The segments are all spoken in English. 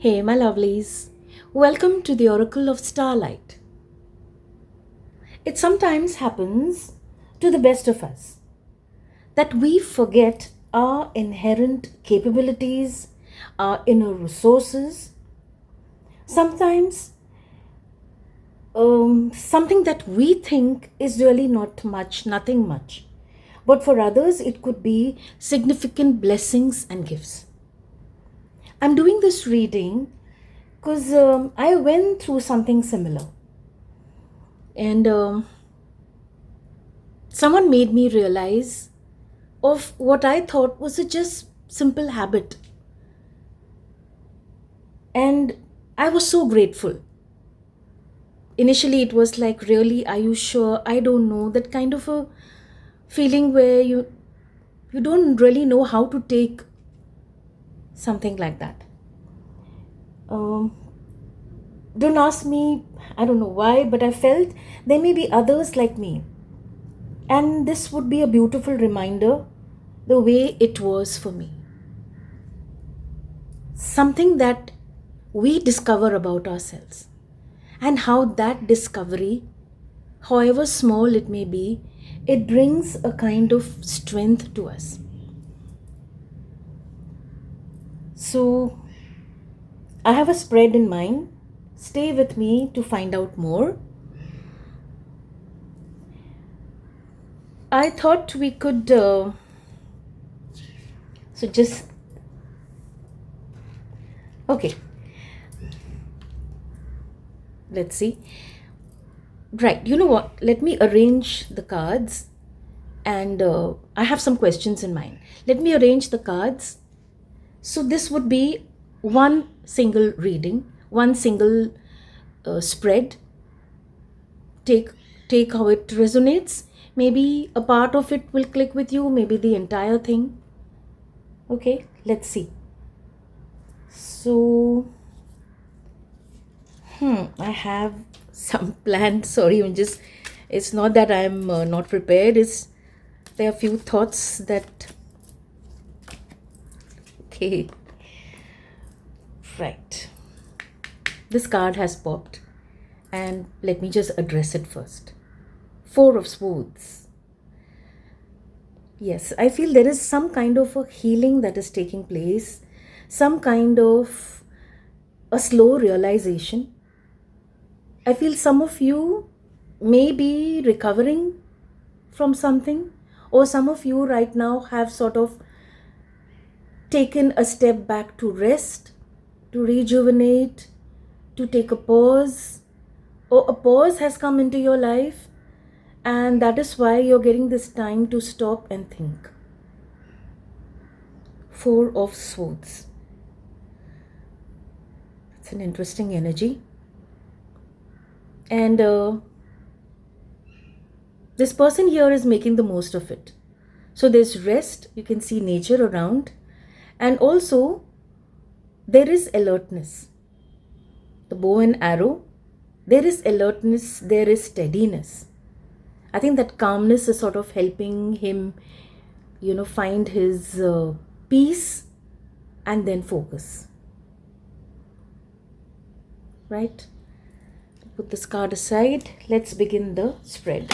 Hey, my lovelies. Welcome to the Oracle of Starlight. It sometimes happens to the best of us that we forget our inherent capabilities, our inner resources. Sometimes something that we think is really not much, nothing much. But for others, it could be significant blessings and gifts. I'm doing this reading because I went through something similar. And someone made me realize of what I thought was a just simple habit. And I was so grateful. Initially, it was like, really, are you sure? I don't know. That kind of a feeling where you don't really know how to take something like that. Um, don't ask me, I don't know why, but I felt there may be others like me. And this would be a beautiful reminder the way it was for me. Something that we discover about ourselves, and how that discovery, however small it may be, it brings a kind of strength to us. So, I have a spread in mind. Stay with me to find out more. I thought we could, so just, okay, let's see. Right, you know what? Let me arrange the cards, and I have some questions in mind. Let me arrange the cards. So this would be one single reading, one single spread. Take take how it resonates. Maybe a part of it will click with you. Maybe the entire thing. Okay, let's see. So, I have some planned. Sorry, I'm just. It's not that I'm not prepared. It's there are a few thoughts that. Okay, right. This card has popped, and let me just address it first. Four of Swords. Yes, I feel there is some kind of a healing that is taking place, some kind of a slow realization. I feel some of you may be recovering from something, or some of you right now have sort of taken a step back to rest, to rejuvenate, to take a pause, or a pause has come into your life, and that is why you're getting this time to stop and think. Four of Swords. It's an interesting energy. And this person here is making the most of it. So there's rest, you can see nature around, and also there is alertness. The bow and arrow, there is alertness, there is steadiness. I think that calmness is sort of helping him, find his peace and then focus. Right? Put this card aside. Let's begin the spread.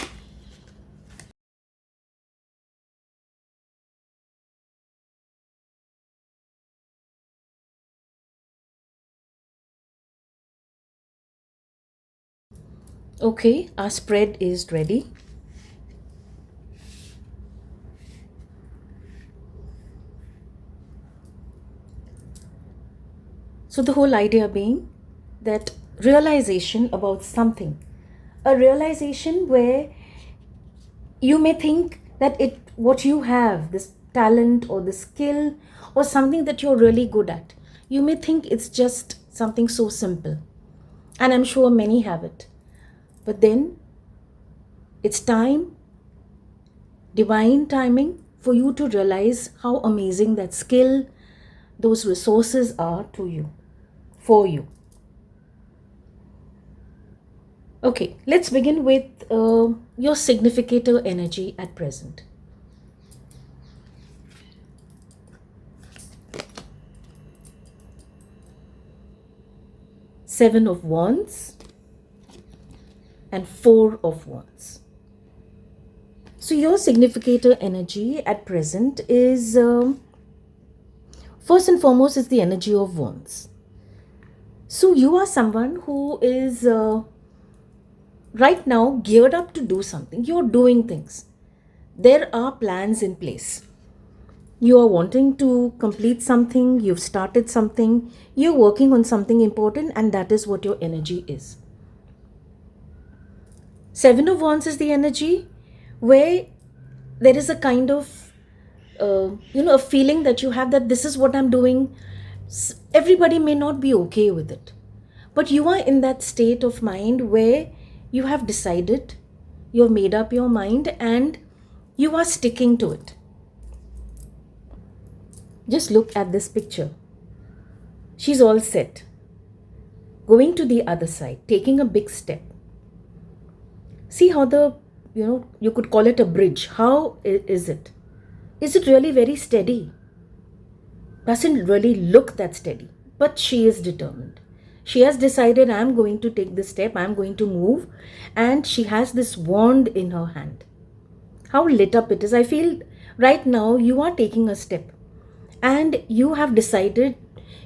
Okay, our spread is ready. So the whole idea being that realization about something, a realization where you may think that what you have, this talent or the skill or something that you're really good at, you may think it's just something so simple, and I'm sure many have it. But then it's time, divine timing, for you to realize how amazing that skill, those resources are to you, for you. Okay, let's begin with your significator energy at present. Seven of Wands, and Four of Wands. So your significator energy at present is, first and foremost, is the energy of Wands. So you are someone who is right now geared up to do something. You're doing things. There are plans in place. You are wanting to complete something, you've started something, you're working on something important, and that is what your energy is. Seven of Wands is the energy where there is a kind of, a feeling that you have that this is what I'm doing. Everybody may not be okay with it, but you are in that state of mind where you have decided, you've made up your mind, and you are sticking to it. Just look at this picture. She's all set, going to the other side, taking a big step. See how you could call it a bridge. How is it? Is it really very steady? Doesn't really look that steady, but she is determined. She has decided, I'm going to take this step, I'm going to move, and she has this wand in her hand. How lit up it is. I feel right now you are taking a step and you have decided,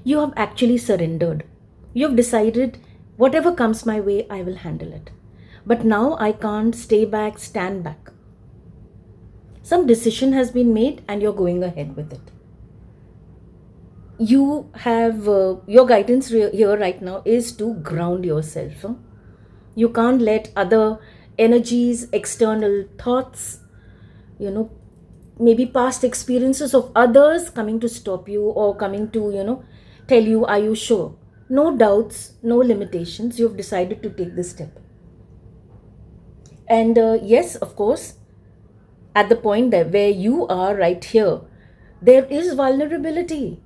you have actually surrendered. You have decided, whatever comes my way, I will handle it. But now I can't stay back, stand back. Some decision has been made and you're going ahead with it. You have, your guidance here right now is to ground yourself. You can't let other energies, external thoughts, maybe past experiences of others coming to stop you, or coming to, tell you, are you sure? No doubts, no limitations. You've decided to take this step. And yes, of course, at the point that where you are right here, there is vulnerability.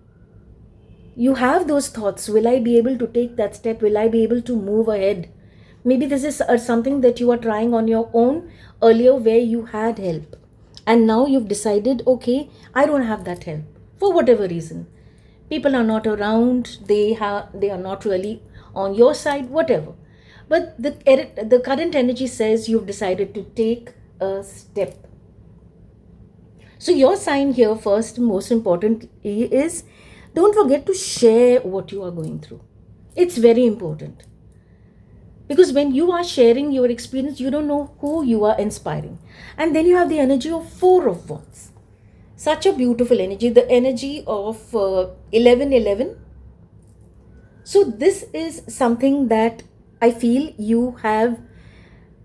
You have those thoughts. Will I be able to take that step? Will I be able to move ahead? Maybe this is something that you are trying on your own earlier where you had help. And now you've decided, okay, I don't have that help for whatever reason. People are not around, they are not really on your side, whatever. But the current energy says you've decided to take a step. So your sign here, first, most important, is don't forget to share what you are going through. It's very important. Because when you are sharing your experience, you don't know who you are inspiring. And then you have the energy of Four of Wands. Such a beautiful energy, the energy of 1111. So this is something that I feel you have,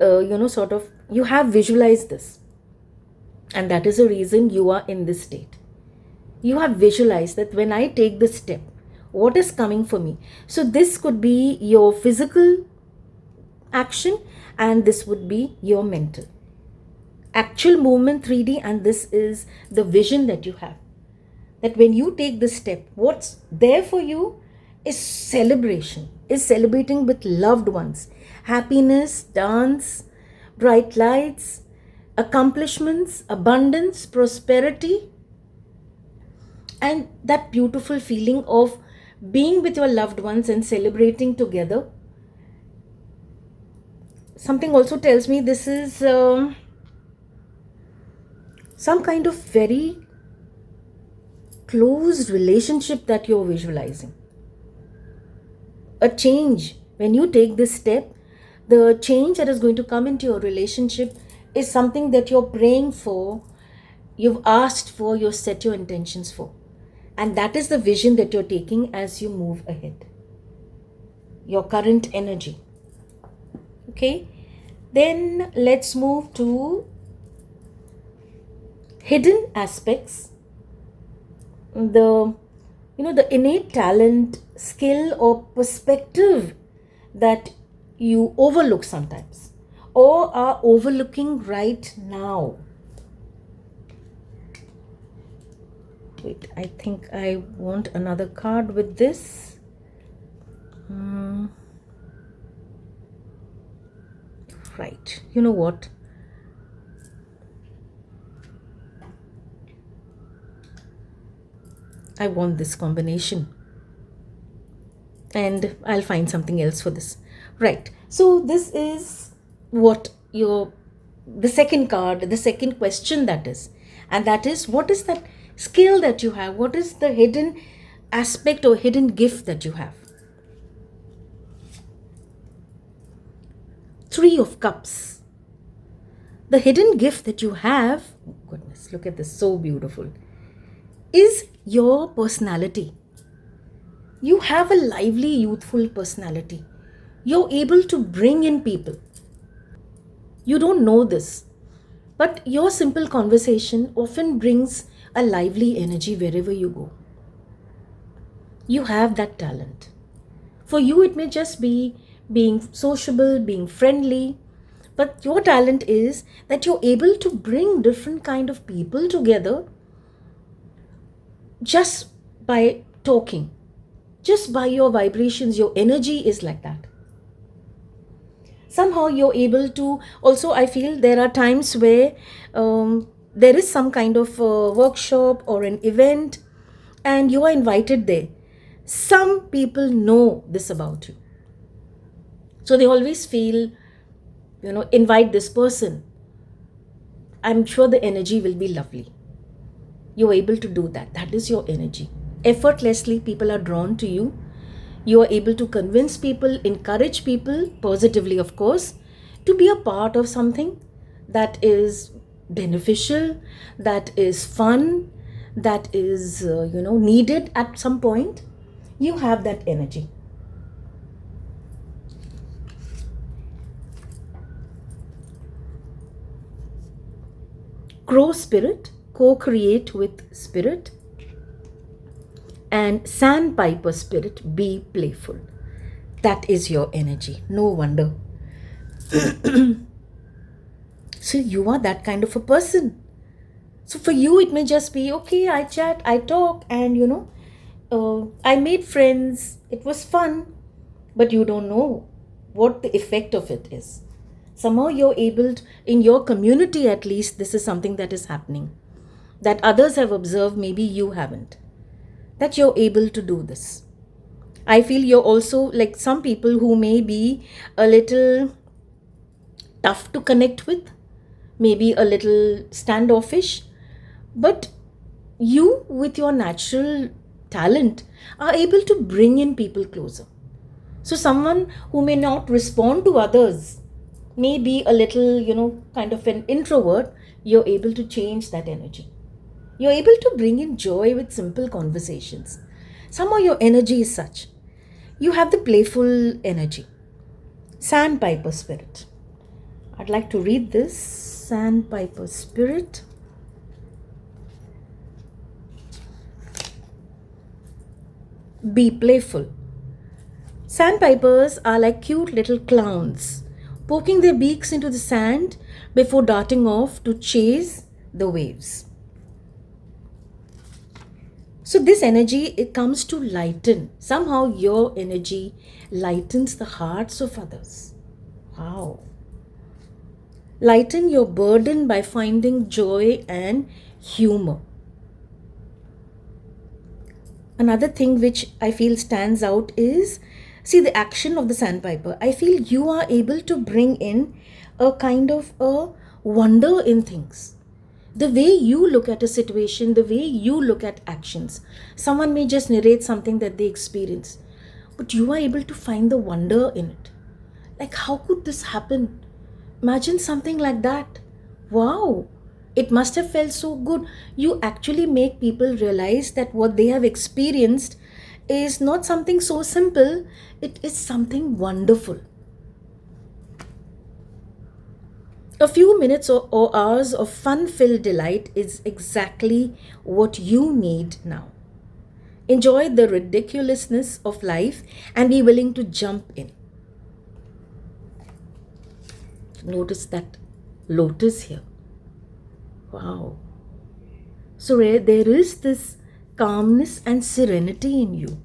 you have visualized this. And that is the reason you are in this state. You have visualized that when I take this step, what is coming for me? So this could be your physical action, and this would be your mental. Actual movement 3D, and this is the vision that you have. That when you take this step, what's there for you is celebration, is celebrating with loved ones, happiness, dance, bright lights, accomplishments, abundance, prosperity, and that beautiful feeling of being with your loved ones and celebrating together. Something also tells me this is some kind of very close relationship that you're visualizing. A change. When you take this step, the change that is going to come into your relationship is something that you're praying for, you've asked for, you've set your intentions for. And that is the vision that you're taking as you move ahead. Your current energy. Okay? Then let's move to hidden aspects. The innate talent, skill, or perspective that you overlook sometimes or are overlooking right now. Wait, I think I want another card with this. Right. You know what? I want this combination. and I'll find something else for this. Right. So this is what your the second card, the second question that is, and that is, what is that skill that you have? What is the hidden aspect or hidden gift that you have? Three of Cups. The hidden gift that you have, oh goodness, look at this, so beautiful, is your personality. You have a lively, youthful personality. You're able to bring in people. You don't know this, but your simple conversation often brings a lively energy wherever you go. You have that talent. For you, it may just be being sociable, being friendly, but your talent is that you're able to bring different kind of people together just by talking, just by your vibrations. Your energy is like that. Somehow you're able to also, I feel there are times where there is some kind of workshop or an event and you are invited there. Some people know this about you, so they always feel, invite this person. I'm sure the energy will be lovely. You're able to do that. That is your energy. Effortlessly people are drawn to you. You are able to convince people, encourage people, positively of course, to be a part of something that is beneficial, that is fun, that is, needed at some point. You have that energy. Crow spirit, co-create with spirit. And sandpiper spirit, be playful. That is your energy. No wonder. So you are that kind of a person. So for you, it may just be, okay, I chat, I talk, and I made friends. It was fun, but you don't know what the effect of it is. Somehow you're able to, in your community at least, this is something that is happening, that others have observed, maybe you haven't, that you're able to do this. I feel you're also like some people who may be a little tough to connect with, maybe a little standoffish, but you, with your natural talent, are able to bring in people closer. So someone who may not respond to others, may be a little, kind of an introvert, you're able to change that energy. You're able to bring in joy with simple conversations. Somehow your energy is such. You have the playful energy. Sandpiper spirit. I'd like to read this. Sandpiper spirit. Be playful. Sandpipers are like cute little clowns, poking their beaks into the sand before darting off to chase the waves. So this energy, it comes to lighten. Somehow your energy lightens the hearts of others. Wow. Lighten your burden by finding joy and humor. Another thing which I feel stands out is, see, the action of the sandpiper. I feel you are able to bring in a kind of a wonder in things. The way you look at a situation, the way you look at actions. Someone may just narrate something that they experience, but you are able to find the wonder in it. Like, how could this happen? Imagine something like that. Wow, it must have felt so good. You actually make people realize that what they have experienced is not something so simple, it is something wonderful. A few minutes or hours of fun-filled delight is exactly what you need now. Enjoy the ridiculousness of life and be willing to jump in. Notice that lotus here. Wow. So there is this calmness and serenity in you.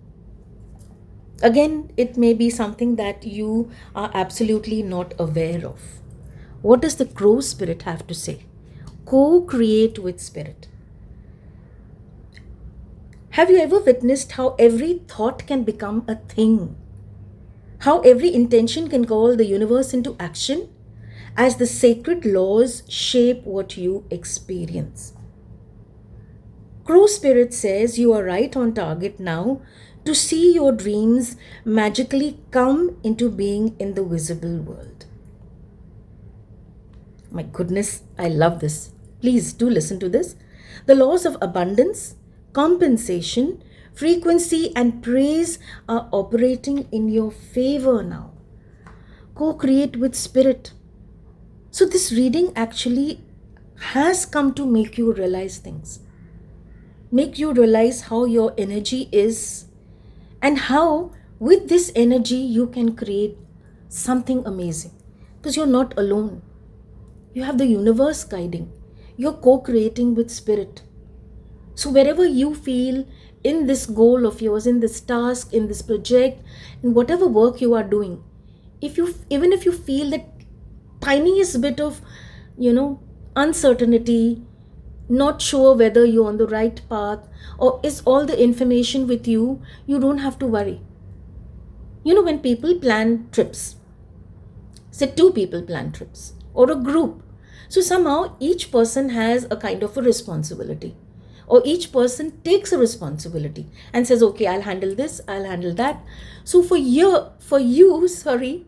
Again, it may be something that you are absolutely not aware of. What does the crow spirit have to say? Co-create with spirit. Have you ever witnessed how every thought can become a thing? How every intention can call the universe into action as the sacred laws shape what you experience. Crow Spirit says you are right on target now to see your dreams magically come into being in the visible world. My goodness, I love this. Please do listen to this. The laws of abundance, compensation, frequency, and praise are operating in your favor now. Co create with Spirit. So, this reading actually has come to make you realize things, make you realize how your energy is, and how with this energy you can create something amazing, because you're not alone. You have the universe guiding. You're co-creating with Spirit. So wherever you feel in this goal of yours, in this task, in this project, in whatever work you are doing, even if you feel that tiniest bit of, uncertainty, not sure whether you're on the right path, or is all the information with you, you don't have to worry. When people plan trips, say two people plan trips or a group, so somehow each person has a kind of a responsibility, or each person takes a responsibility and says, okay, I'll handle this, I'll handle that. So for you, sorry,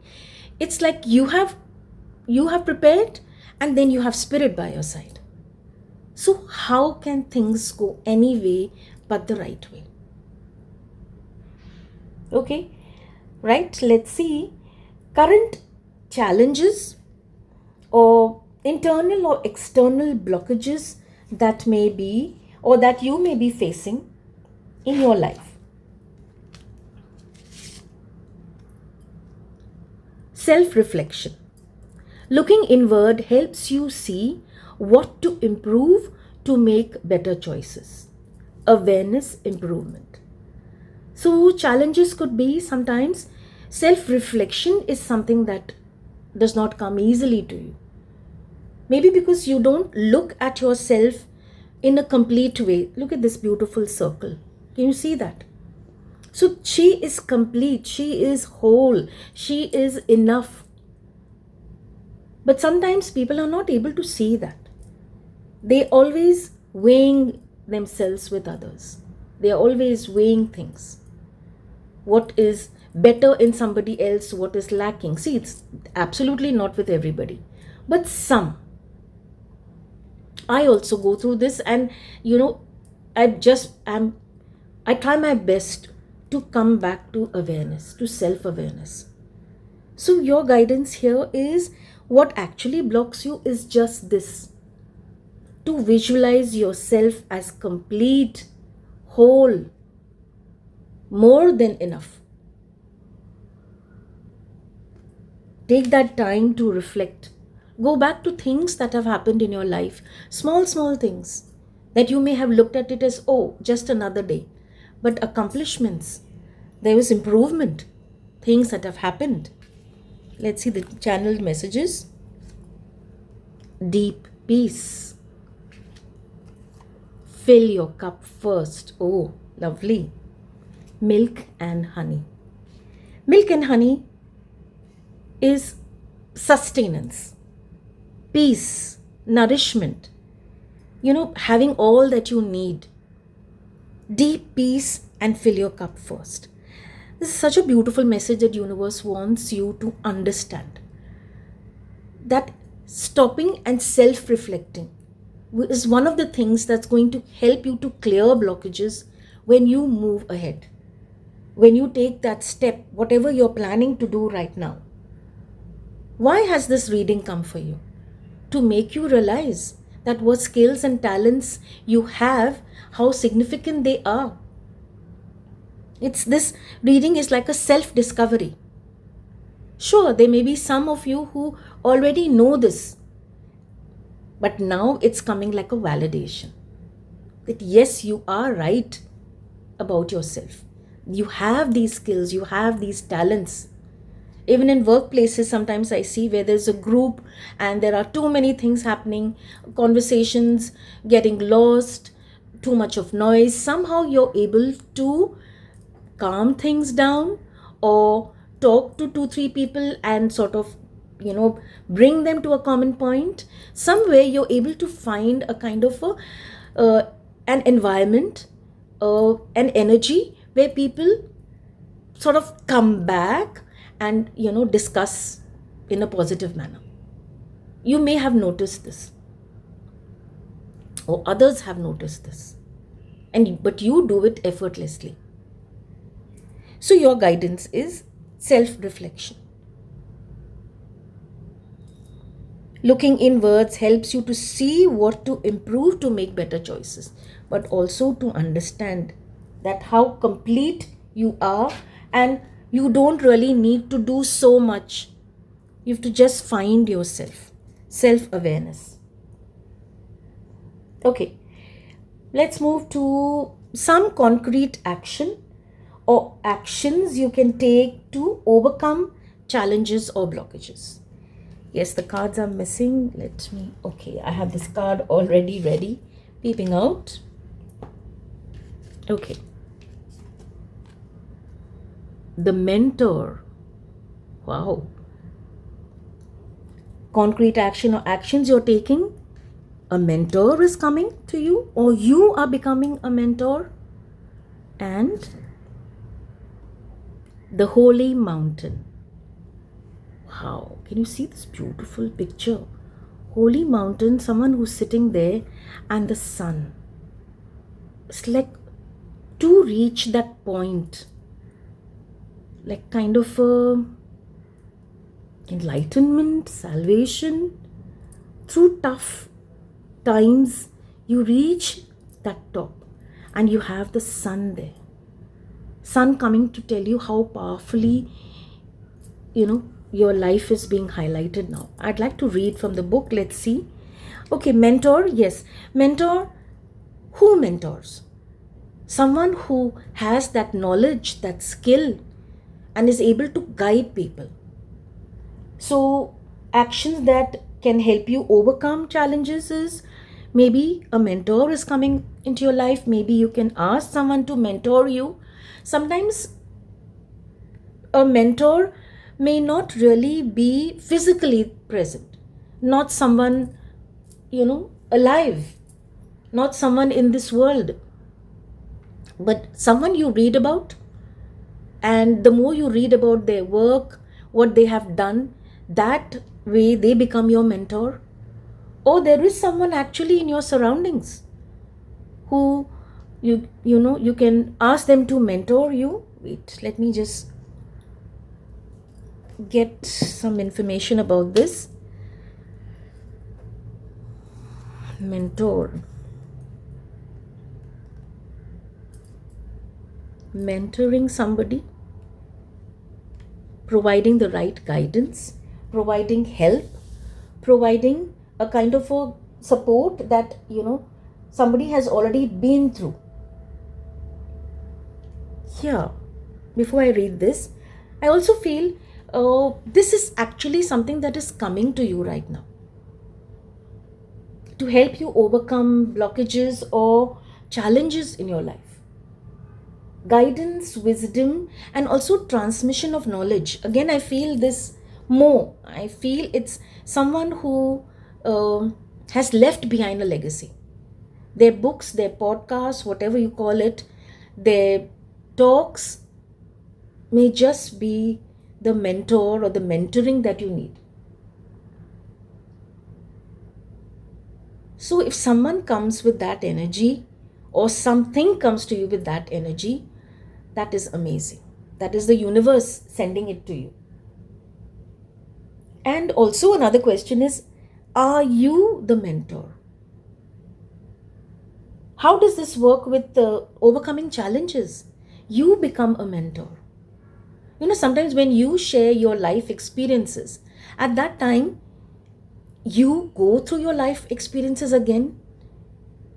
it's like you have prepared, and then you have Spirit by your side. So how can things go any way but the right way? Okay, right? Let's see. Current challenges or internal or external blockages that may be, or that you may be facing in your life. Self-reflection. Looking inward helps you see what to improve to make better choices. Awareness improvement. So challenges could be sometimes self-reflection is something that does not come easily to you. Maybe because you don't look at yourself in a complete way. Look at this beautiful circle. Can you see that? So she is complete, she is whole, she is enough. But sometimes people are not able to see that. They always weighing themselves with others. They are always weighing things. What is better in somebody else, what is lacking. See, it's absolutely not with everybody, but some. I also go through this, and I try my best to come back to awareness, to self-awareness. So your guidance here is, what actually blocks you is just this: to visualize yourself as complete, whole, more than enough. Take that time to reflect. Go back to things that have happened in your life, small things that you may have looked at it as, oh, just another day. But accomplishments, there was improvement, things that have happened. Let's see the channeled messages. Deep peace. Fill your cup first. Oh, lovely. Milk and honey. Milk and honey is sustenance, peace, nourishment, having all that you need. Deep peace and fill your cup first. This is such a beautiful message that universe wants you to understand. That stopping and self-reflecting is one of the things that's going to help you to clear blockages when you move ahead. When you take that step, whatever you're planning to do right now. Why has this reading come for you? To make you realize that what skills and talents you have, how significant they are. This reading is like a self-discovery. Sure, there may be some of you who already know this, but now it's coming like a validation that yes, you are right about yourself. You have these skills, you have these talents. Even in workplaces, sometimes I see where there's a group and there are too many things happening, conversations getting lost, too much of noise, somehow you're able to calm things down, or talk to two, three people and sort of, bring them to a common point. Somewhere you're able to find a kind of an environment, an energy where people sort of come back and, discuss in a positive manner. You may have noticed this, or others have noticed this, but you do it effortlessly. So your guidance is self-reflection. Looking inwards helps you to see what to improve to make better choices, but also to understand that how complete you are, and you don't really need to do so much. You have to just find yourself, self-awareness. Okay, let's move to some concrete action or actions you can take to overcome challenges or blockages. Yes, the cards are missing. Okay, I have this card already ready, peeping out. Okay. The mentor. Wow. Concrete action or actions you're taking. A mentor is coming to you, or you are becoming a mentor. And the holy mountain. Wow, can you see this beautiful picture? Holy mountain, someone who's sitting there, and the sun. It's like to reach that point, like kind of enlightenment, salvation. Through tough times, you reach that top, and you have the sun there. Sun coming to tell you how powerfully, your life is being highlighted now. I'd like to read from the book. Let's see. Okay, mentor. Yes, mentor. Who mentors? Someone who has that knowledge, that skill, and is able to guide people. So, actions that can help you overcome challenges is, maybe a mentor is coming into your life. Maybe you can ask someone to mentor you. Sometimes a mentor may not really be physically present, not someone, alive, not someone in this world, but someone you read about. And the more you read about their work, what they have done, that way they become your mentor. Or there is someone actually in your surroundings who you can ask them to mentor you. Wait, let me just get some information about this. Mentor. Mentoring somebody, providing the right guidance, providing help, providing a kind of a support that, somebody has already been through. Yeah, before I read this, I also feel this is actually something that is coming to you right now to help you overcome blockages or challenges in your life. Guidance, wisdom, and also transmission of knowledge. Again, I feel this more. I feel it's someone who has left behind a legacy. Their books, their podcasts, whatever you call it, their talks may just be the mentor or the mentoring that you need. So if someone comes with that energy, or something comes to you with that energy, that is amazing. That is the universe sending it to you. And also another question is, are you the mentor? How does this work with overcoming challenges? You become a mentor. Sometimes when you share your life experiences, at that time, you go through your life experiences again.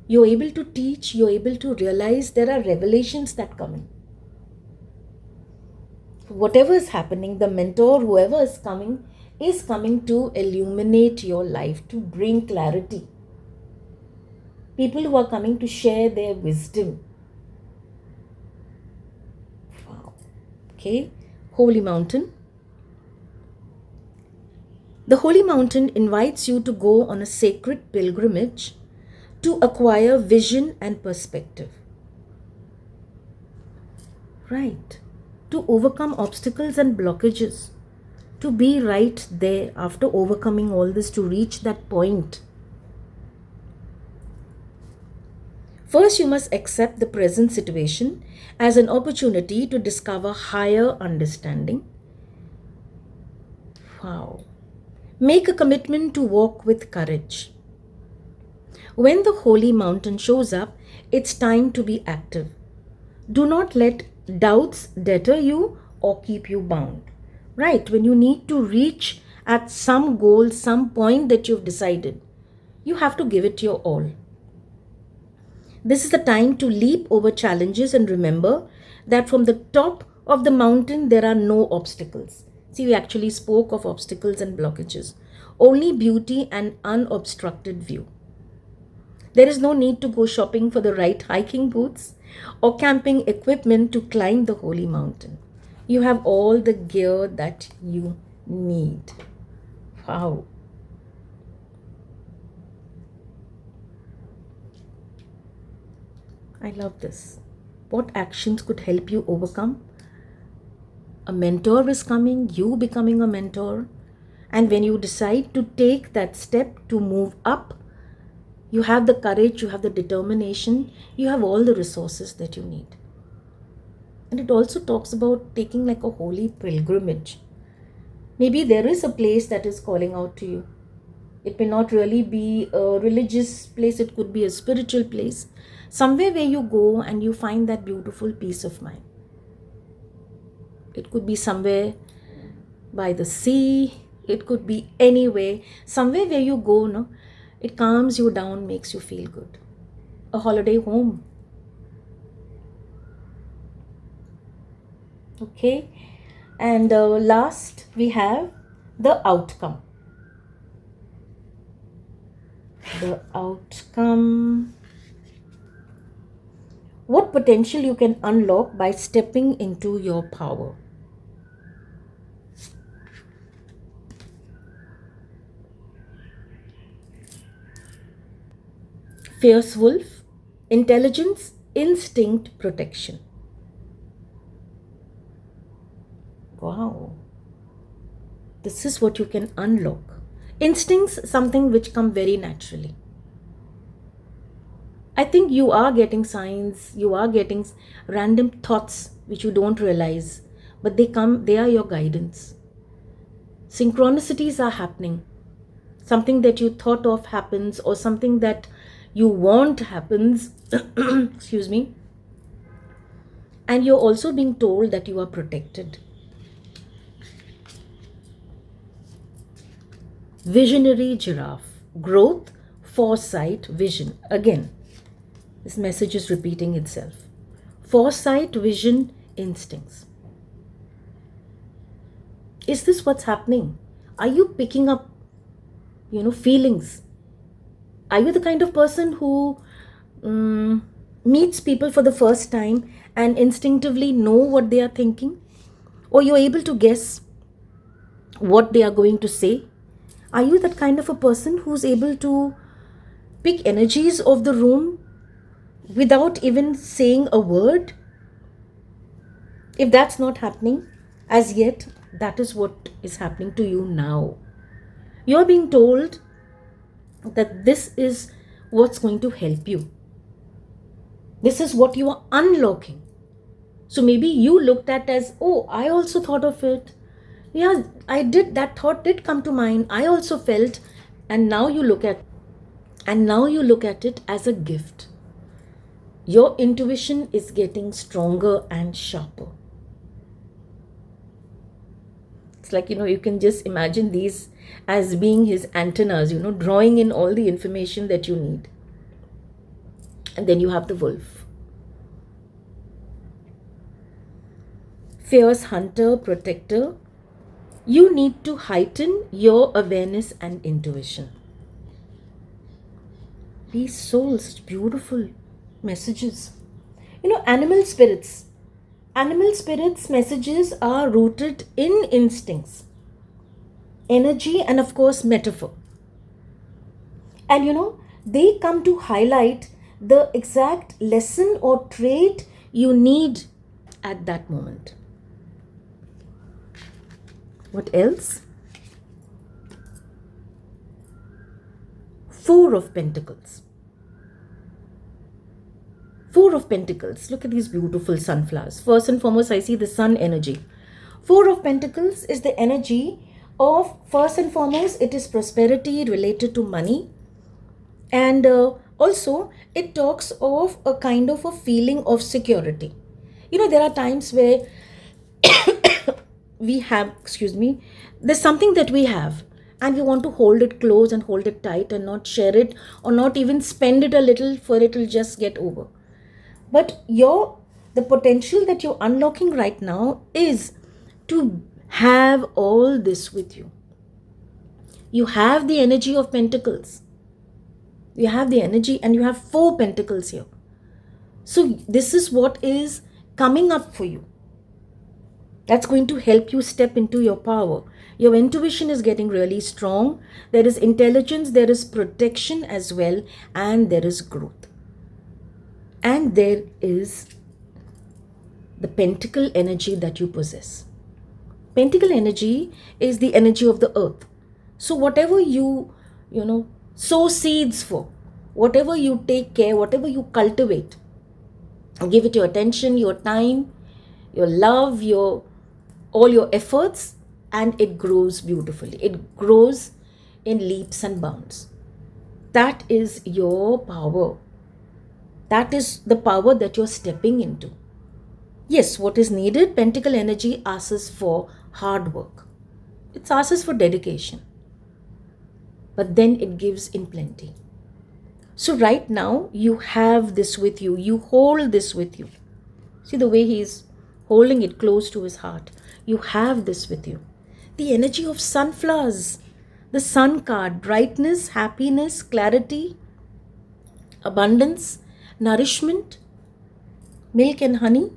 You're able to teach, you're able to realize there are revelations that come in. Whatever is happening, the mentor, whoever is coming, to illuminate your life, to bring clarity. people who are coming to share their wisdom. Wow. Okay, holy mountain. The holy mountain invites you to go on a sacred pilgrimage to acquire vision and perspective. Right. To overcome obstacles and blockages. To be right there after overcoming all this, to reach that point. First, you must accept the present situation as an opportunity to discover higher understanding. Wow. Make a commitment to walk with courage. When the holy mountain shows up, it's time to be active. Do not let doubts deter you or keep you bound. Right, when you need to reach at some goal, some point that you've decided, you have to give it your all. This is the time to leap over challenges and remember that from the top of the mountain there are no obstacles. See, we actually spoke of obstacles and blockages. Only beauty and unobstructed view. There is no need to go shopping for the right hiking boots or camping equipment to climb the holy mountain. You have all the gear that you need. Wow. I love this. What actions could help you overcome? A mentor is coming, you becoming a mentor. And when you decide to take that step to move up, you have the courage, you have the determination, you have all the resources that you need. And it also talks about taking like a holy pilgrimage. Maybe there is a place that is calling out to you. It may not really be a religious place, it could be a spiritual place. Somewhere where you go and you find that beautiful peace of mind. It could be somewhere by the sea, it could be anywhere. Somewhere where you go, no, it calms you down, makes you feel good. A holiday home. Okay, and last we have the outcome. The outcome. What potential you can unlock by stepping into your power. Fierce wolf, intelligence, instinct, protection. Wow. This is what you can unlock. Instincts, something which come very naturally. I think you are getting signs, you are getting random thoughts which you don't realize, but they are your guidance. Synchronicities are happening. Something that you thought of happens, or something that you want happens. Excuse me. And you're also being told that you are protected. Visionary giraffe. Growth, foresight, vision. Again, this message is repeating itself. Foresight, vision, instincts. Is this what's happening? Are you picking up, feelings? Are you the kind of person who meets people for the first time and instinctively know what they are thinking? Or you're able to guess what they are going to say? Are you that kind of a person who's able to pick energies of the room without even saying a word? If that's not happening as yet, that is what is happening to you now. You're being told that this is what's going to help you. This is what you are unlocking. So maybe you looked at as, oh, I also thought of it. Yeah, I did. That thought did come to mind. I also felt, and now you look at it as a gift. Your intuition is getting stronger and sharper. It's like, you can just imagine these as being his antennas, drawing in all the information that you need. And then you have the wolf. Fierce hunter, protector. You need to heighten your awareness and intuition. Peace, soul, such beautiful messages. Animal spirits. Animal spirits' messages are rooted in instincts, energy, and of course, metaphor. And they come to highlight the exact lesson or trait you need at that moment. What else? Four of Pentacles. Four of Pentacles. Look at these beautiful sunflowers. First and foremost, I see the sun energy. Four of Pentacles is the energy of, first and foremost, it is prosperity related to money. And also, it talks of a kind of a feeling of security. There are times where we have, excuse me, there's something that we have and we want to hold it close and hold it tight and not share it or not even spend it a little for it will just get over. But the potential that you're unlocking right now is to have all this with you. You have the energy of Pentacles. You have the energy and you have four Pentacles here. So this is what is coming up for you. That's going to help you step into your power. Your intuition is getting really strong. There is intelligence, there is protection as well, and there is growth. And there is the pentacle energy that you possess. Pentacle energy is the energy of the earth. So whatever you sow seeds for, whatever you take care, whatever you cultivate, give it your attention, your time, your love, all your efforts, and it grows beautifully. It grows in leaps and bounds. That is your power. That is the power that you're stepping into. Yes, what is needed? Pentacle energy asks for hard work. It asks for dedication. But then it gives in plenty. So right now, you have this with you. You hold this with you. See the way he's holding it close to his heart. You have this with you. The energy of sunflowers. The sun card. Brightness, happiness, clarity, abundance, nourishment, milk and honey.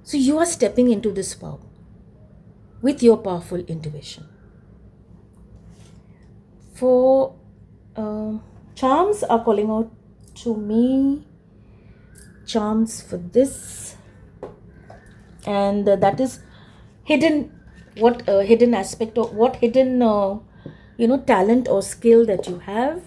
So you are stepping into this power with your powerful intuition. For charms are calling out to me. Charms for this. And that is hidden, what hidden aspect of what hidden talent or skill that you have.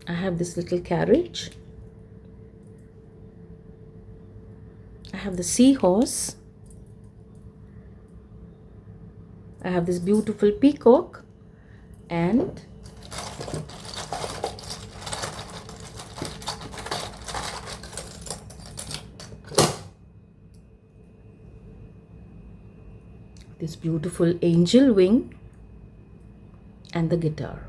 I have this little carriage. I have the seahorse. I have this beautiful peacock and this beautiful angel wing and the guitar.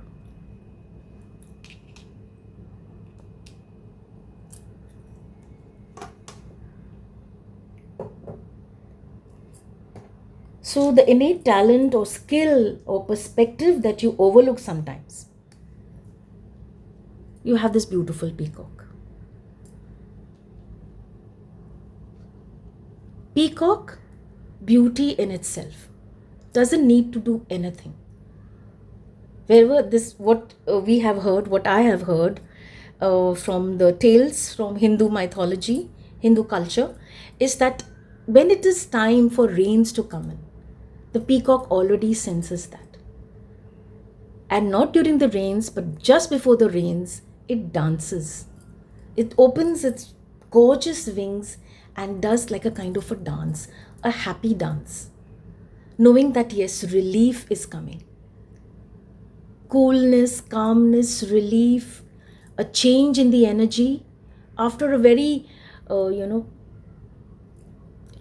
So the innate talent or skill or perspective that you overlook sometimes. You have this beautiful peacock. Peacock, beauty in itself, doesn't need to do anything. Wherever what we have heard, what I have heard from the tales from Hindu mythology, Hindu culture, is that when it is time for rains to come in, the peacock already senses that. And not during the rains, but just before the rains, it dances. It opens its gorgeous wings and does like a kind of a dance, a happy dance, knowing that yes, relief is coming. Coolness, calmness, relief, a change in the energy after a very,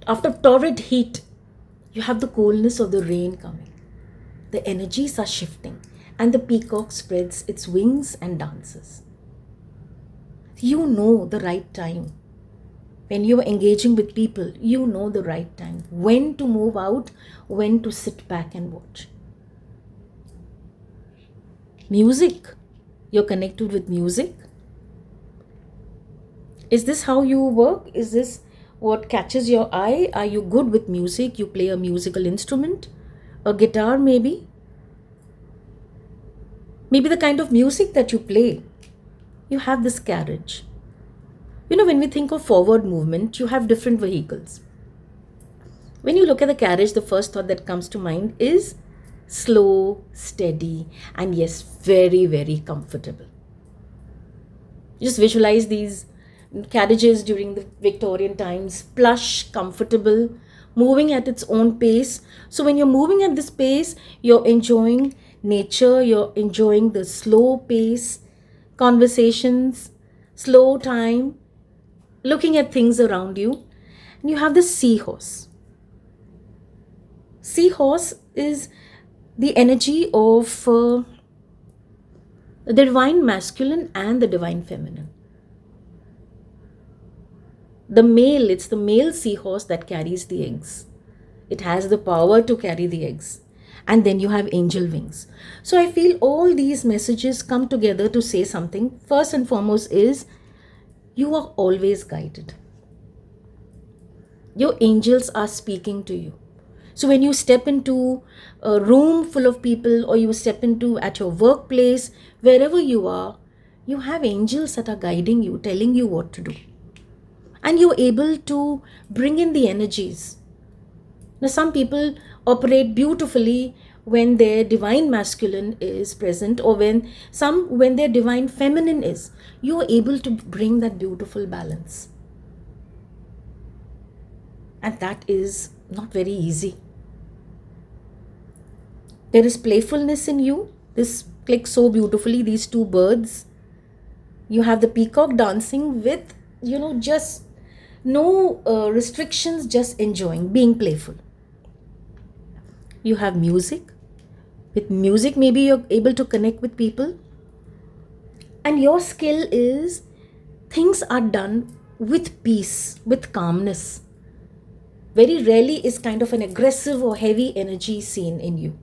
after torrid heat. You have the coolness of the rain coming. The energies are shifting, and the peacock spreads its wings and dances. You know the right time. When you are engaging with people, you know the right time. When to move out, when to sit back and watch. Music. You're connected with music. Is this how you work? Is this what catches your eye? Are you good with music? You play a musical instrument? A guitar maybe? Maybe the kind of music that you play, you have this carriage. When we think of forward movement, you have different vehicles. When you look at the carriage, the first thought that comes to mind is slow, steady, and yes, very, very comfortable. Just visualize these carriages during the Victorian times, plush, comfortable, moving at its own pace. So when you're moving at this pace, you're enjoying nature, you're enjoying the slow pace, conversations, slow time, looking at things around you. And you have the seahorse. Seahorse is the energy of the divine masculine and the divine feminine. It's the male seahorse that carries the eggs. It has the power to carry the eggs. And then you have angel wings. So I feel all these messages come together to say something. First and foremost is you are always guided. Your angels are speaking to you. So when you step into a room full of people, or you step into at your workplace, wherever you are, you have angels that are guiding you, telling you what to do. And you're able to bring in the energies. Now, some people operate beautifully when their divine masculine is present, or when their divine feminine is. You're able to bring that beautiful balance. And that is not very easy. There is playfulness in you. This clicks so beautifully, these two birds. You have the peacock dancing with, just no restrictions, just enjoying, being playful. You have music. With music, maybe you're able to connect with people. And your skill is things are done with peace, with calmness. Very rarely is kind of an aggressive or heavy energy seen in you.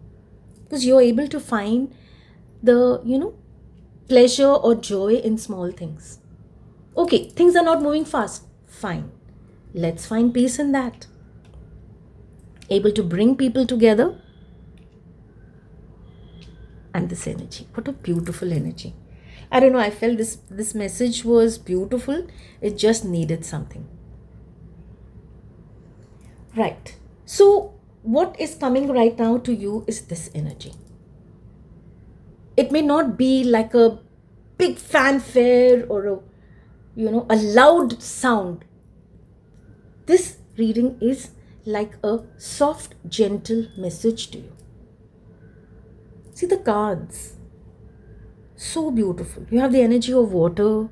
Because you're able to find the, pleasure or joy in small things. Okay, things are not moving fast. Fine. Let's find peace in that. Able to bring people together. And this energy. What a beautiful energy. I don't know, I felt this message was beautiful. It just needed something. Right. So what is coming right now to you is this energy. It may not be like a big fanfare or a loud sound. This reading is like a soft, gentle message to you. See the cards. So beautiful. You have the energy of water.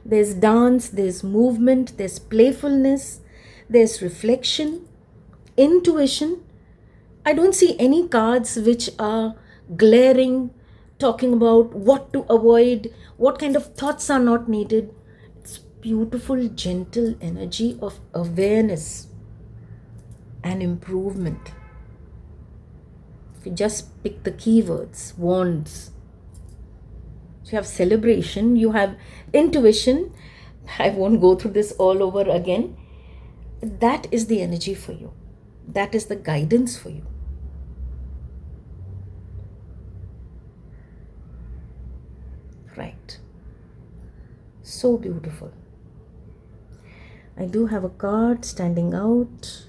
There's dance, there's movement, there's playfulness, there's reflection, intuition. I don't see any cards which are glaring, talking about what to avoid, what kind of thoughts are not needed. It's beautiful, gentle energy of awareness and improvement. If you just pick the keywords, wands. So you have celebration, you have intuition. I won't go through this all over again. That is the energy for you. That is the guidance for you. Right. So beautiful. I do have a card standing out.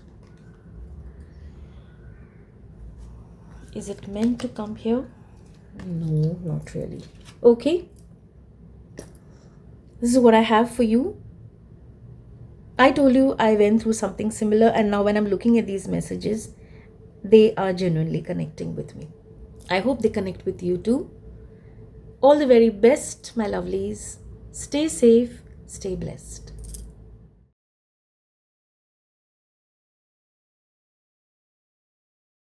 Is it meant to come here? No, not really. Okay. This is what I have for you. I told you I went through something similar, and now when I'm looking at these messages, they are genuinely connecting with me. I hope they connect with you too. All the very best, my lovelies. Stay safe, stay blessed.